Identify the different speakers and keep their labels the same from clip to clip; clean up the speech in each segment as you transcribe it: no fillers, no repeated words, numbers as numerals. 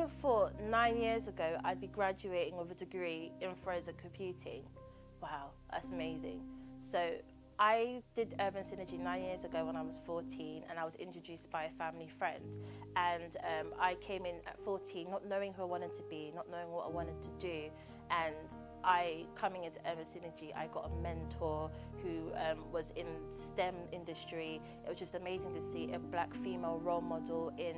Speaker 1: would have thought 9 years ago I'd be graduating with a degree in forensic computing. Wow, that's amazing. So I did Urban Synergy 9 years ago when I was 14, and I was introduced by a family friend. And I came in at 14 not knowing who I wanted to be, not knowing what I wanted to do. And coming into Urban Synergy, I got a mentor who was in STEM industry. It was just amazing to see a black female role model in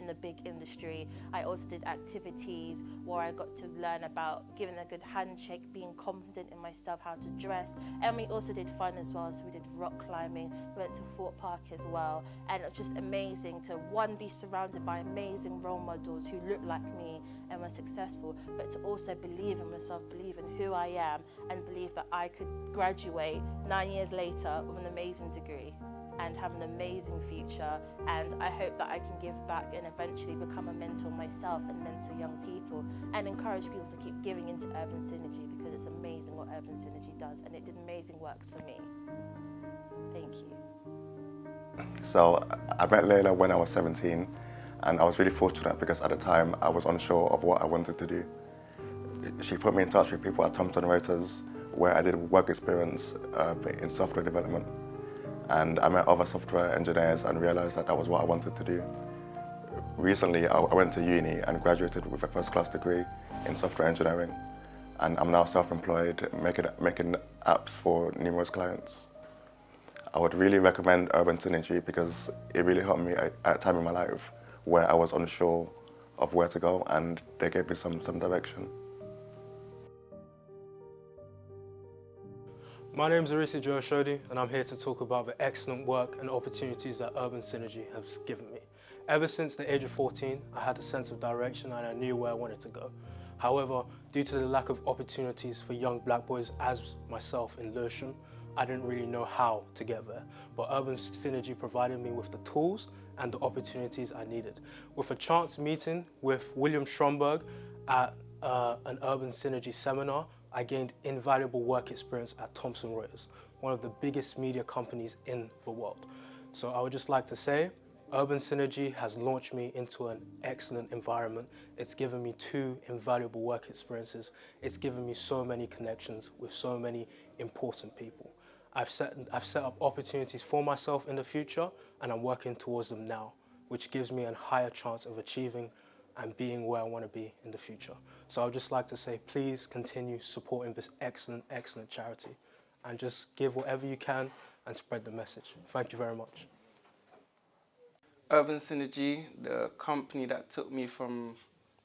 Speaker 1: the big industry. I also did activities where I got to learn about giving a good handshake, being confident in myself, how to dress, and we also did fun as well. So we did rock climbing, we went to Fort Park as well, and it was just amazing to be surrounded by amazing role models who looked like me and were successful, but to also believe in myself, believe in who I am, and believe that I could graduate 9 years later with an amazing degree and have an amazing future. And I hope that I can give back and eventually become a mentor myself and mentor young people and encourage people to keep giving into Urban Synergy, because it's amazing what Urban Synergy does, and it did amazing works for me. Thank you.
Speaker 2: So I met Layla when I was 17, and I was really fortunate because at the time I was unsure of what I wanted to do. She put me in touch with people at Thomson Reuters, where I did work experience in software development. And I met other software engineers and realized that that was what I wanted to do. Recently, I went to uni and graduated with a first-class degree in software engineering. And I'm now self-employed, making apps for numerous clients. I would really recommend Urban Synergy because it really helped me at a time in my life where I was unsure of where to go, and they gave me some direction.
Speaker 3: My name is Arisi Joe Shodi, and I'm here to talk about the excellent work and opportunities that Urban Synergy has given me. Ever since the age of 14, I had a sense of direction and I knew where I wanted to go. However, due to the lack of opportunities for young black boys as myself in Lewisham, I didn't really know how to get there. But Urban Synergy provided me with the tools and the opportunities I needed. With a chance meeting with William Stromberg at an Urban Synergy seminar, I gained invaluable work experience at Thomson Reuters, one of the biggest media companies in the world. So I would just like to say, Urban Synergy has launched me into an excellent environment. It's given me 2 invaluable work experiences. It's given me so many connections with so many important people. I've set up opportunities for myself in the future, and I'm working towards them now, which gives me a higher chance of achieving and being where I want to be in the future. So I would just like to say, please continue supporting this excellent, excellent charity, and just give whatever you can and spread the message. Thank you very much.
Speaker 4: Urban Synergy, the company that took me from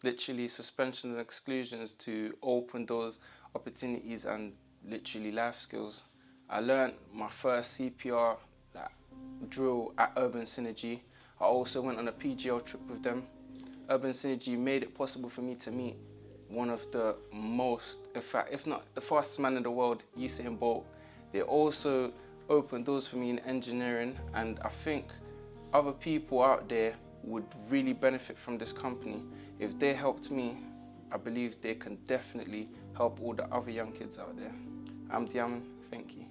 Speaker 4: literally suspensions and exclusions to open doors, opportunities, and literally life skills. I learned my first CPR drill at Urban Synergy. I also went on a PGL trip with them. Urban Synergy made it possible for me to meet one of the most, in fact, if not the fastest man in the world, Usain Bolt. They also opened doors for me in engineering, and I think other people out there would really benefit from this company. If they helped me, I believe they can definitely help all the other young kids out there. I'm Diaman, thank you.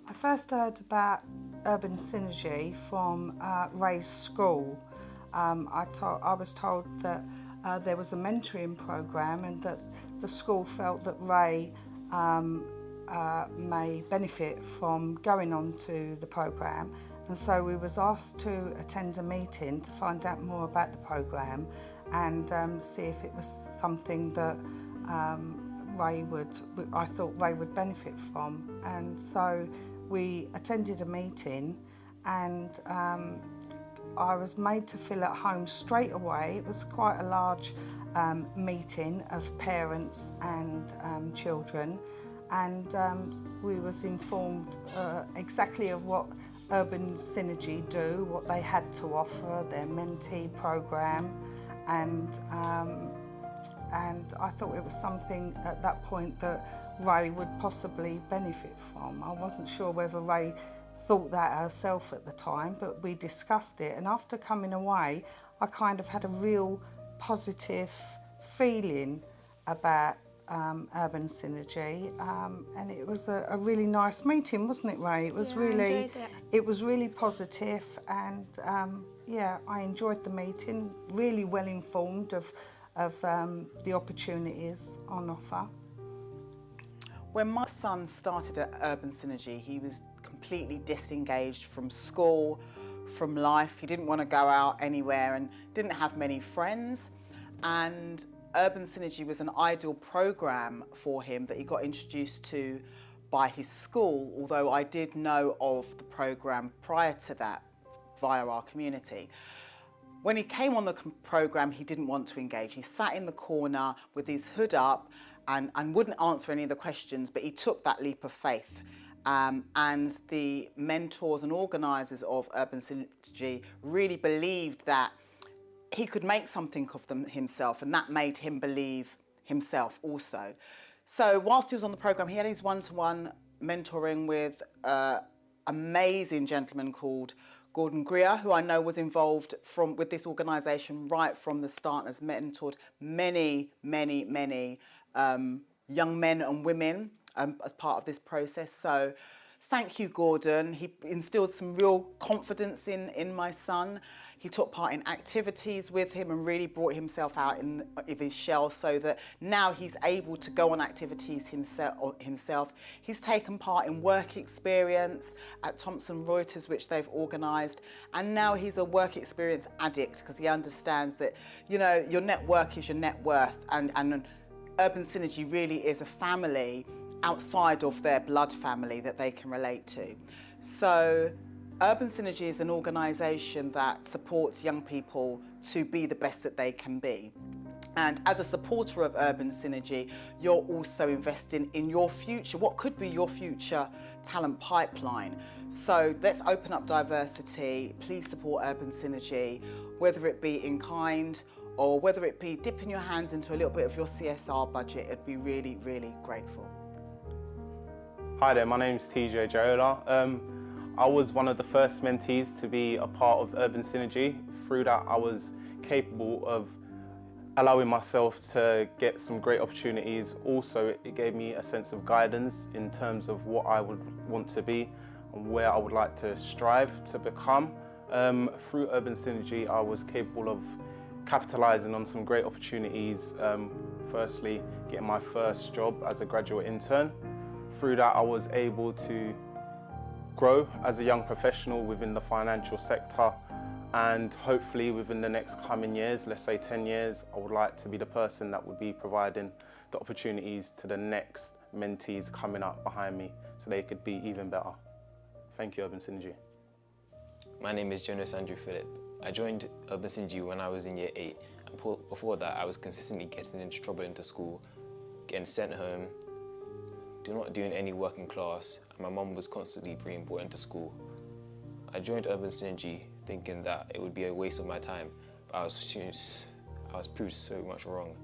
Speaker 5: I first heard about Urban Synergy from Ray's school. I was told that there was a mentoring program and that the school felt that Ray may benefit from going on to the program, and so we was asked to attend a meeting to find out more about the program and see if it was something that I thought Ray would benefit from. And so we attended a meeting, and I was made to feel at home straight away. It was quite a large meeting of parents and children, and we was informed exactly of what Urban Synergy do, what they had to offer, their mentee program, and I thought it was something at that point that Ray would possibly benefit from. I wasn't sure whether Ray thought that herself at the time, but we discussed it, and after coming away I kind of had a real positive feeling about Urban Synergy, and it was a really nice meeting, wasn't it, Ray? It was really positive, and Yeah, I enjoyed the meeting, really well informed of the opportunities on offer.
Speaker 6: When my son started at Urban Synergy, he was completely disengaged from school, from life. He didn't want to go out anywhere and didn't have many friends. And Urban Synergy was an ideal program for him that he got introduced to by his school, although I did know of the program prior to that via our community. When he came on the program, he didn't want to engage. He sat in the corner with his hood up and wouldn't answer any of the questions, but he took that leap of faith. And the mentors and organisers of Urban Synergy really believed that he could make something of them himself, and that made him believe himself also. So whilst he was on the programme, he had his one-to-one mentoring with an amazing gentleman called Gordon Greer, who I know was involved with this organisation right from the start and has mentored many young men and women as part of this process. So thank you, Gordon. He instilled some real confidence in my son. He took part in activities with him and really brought himself out of his shell so that now he's able to go on activities himself. He's taken part in work experience at Thomson Reuters, which they've organised, and now he's a work experience addict because he understands that, you know, your network is your net worth, and Urban Synergy really is a family outside of their blood family that they can relate to. So Urban Synergy is an organisation that supports young people to be the best that they can be. And as a supporter of Urban Synergy, you're also investing in your future, what could be your future talent pipeline. So let's open up diversity. Please support Urban Synergy, whether it be in kind or whether it be dipping your hands into a little bit of your CSR budget. It'd be really, really grateful.
Speaker 7: Hi there, my name's TJ Jaola. I was one of the first mentees to be a part of Urban Synergy. Through that, I was capable of allowing myself to get some great opportunities. Also, it gave me a sense of guidance in terms of what I would want to be and where I would like to strive to become. Through Urban Synergy, I was capable of capitalising on some great opportunities. Firstly, getting my first job as a graduate intern. Through that, I was able to grow as a young professional within the financial sector, and hopefully within the next coming years, let's say 10 years, I would like to be the person that would be providing the opportunities to the next mentees coming up behind me so they could be even better. Thank you, Urban Synergy.
Speaker 8: My name is Jonas Andrew Phillip. I joined Urban Synergy when I was in year 8, and before that I was consistently getting into trouble into school, getting sent home, not doing any work in class, and my mum was constantly being brought into school. I joined Urban Synergy thinking that it would be a waste of my time, but I was proved so much wrong.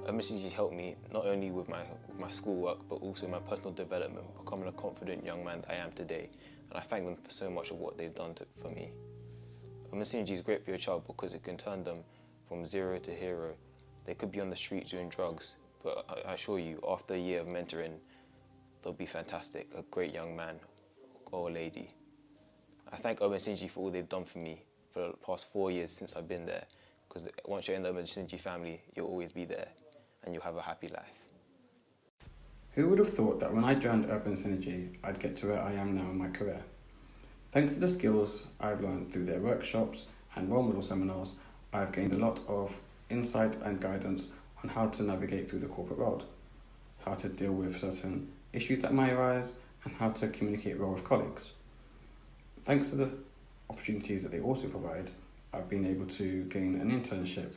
Speaker 8: Urban Synergy helped me not only with my schoolwork, but also my personal development, becoming a confident young man that I am today, and I thank them for so much of what they've done for me. Urban Synergy is great for your child because it can turn them from zero to hero. They could be on the street doing drugs, but I assure you, after a year of mentoring, they'll be fantastic, a great young man or lady. I thank Urban Synergy for all they've done for me for the past 4 years since I've been there, because once you're in the Urban Synergy family, you'll always be there and you'll have a happy life.
Speaker 9: Who would have thought that when I joined Urban Synergy, I'd get to where I am now in my career? Thanks to the skills I've learned through their workshops and role model seminars, I've gained a lot of insight and guidance on how to navigate through the corporate world, how to deal with certain issues that may arise, and how to communicate well with colleagues. Thanks to the opportunities that they also provide, I've been able to gain an internship,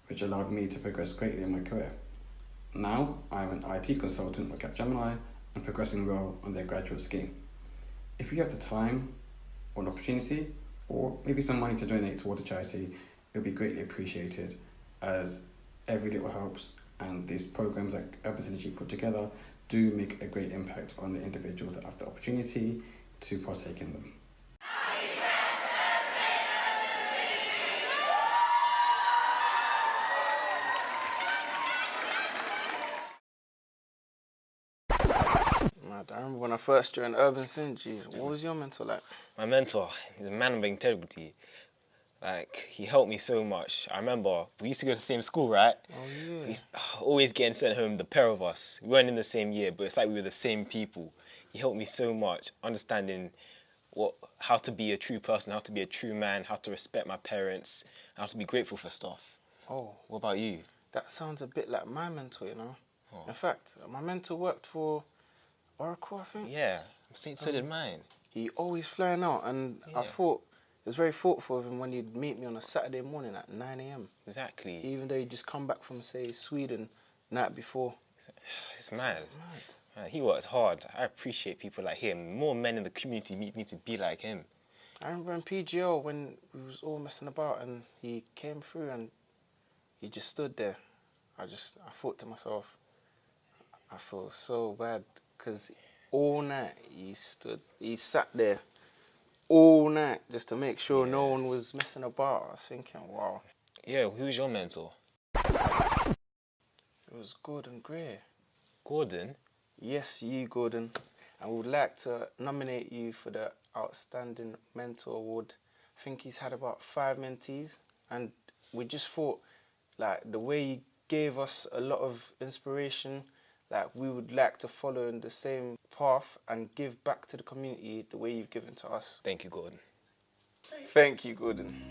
Speaker 9: which allowed me to progress greatly in my career. Now, I'm an IT consultant for Capgemini and progressing well on their graduate scheme. If you have the time or an opportunity, or maybe some money to donate towards a charity, it would be greatly appreciated, as every little helps, and these programs that Urban Synergy put together do make a great impact on the individuals that have the opportunity to partake in them.
Speaker 4: I remember when I first joined Urban Synergy. What was your mentor like?
Speaker 10: My mentor is a man of integrity.
Speaker 8: Like, he helped me so much. I remember we used to go to the same school, right?
Speaker 4: Oh, yeah.
Speaker 8: We used always getting sent home, the pair of us. We weren't in the same year, but it's like we were the same people. He helped me so much, understanding how to be a true person, how to be a true man, how to respect my parents, how to be grateful for stuff.
Speaker 4: Oh,
Speaker 8: What about you?
Speaker 4: that sounds a bit like my mentor, you know.
Speaker 8: Oh.
Speaker 4: In fact, my mentor worked for Oracle, I think.
Speaker 8: Yeah, so did mine.
Speaker 4: He always flying out, and I
Speaker 8: Yeah.
Speaker 4: thought it was very thoughtful of him when he'd meet me on a Saturday morning at 9 a.m.
Speaker 8: Exactly.
Speaker 4: Even though he'd just come back from, say, Sweden night before.
Speaker 8: It's mad. He works hard. I appreciate people like him. More men in the community need to be like him.
Speaker 4: I remember in PGO when we was all messing about and he came through and he just stood there. I thought to myself, I feel so bad because all night he sat there all night just to make sure no one was messing about. I was thinking, wow.
Speaker 8: Yeah, who's your mentor?
Speaker 4: It was Gordon Gray.
Speaker 8: Gordon?
Speaker 4: Yes, you, Gordon. And we would like to nominate you for the Outstanding Mentor Award. I think he's had about 5 mentees, and we just thought, like, the way he gave us a lot of inspiration, like, we would like to follow in the same path and give back to the community the way you've given to us.
Speaker 8: Thank you, Gordon.
Speaker 4: Thank you, Gordon.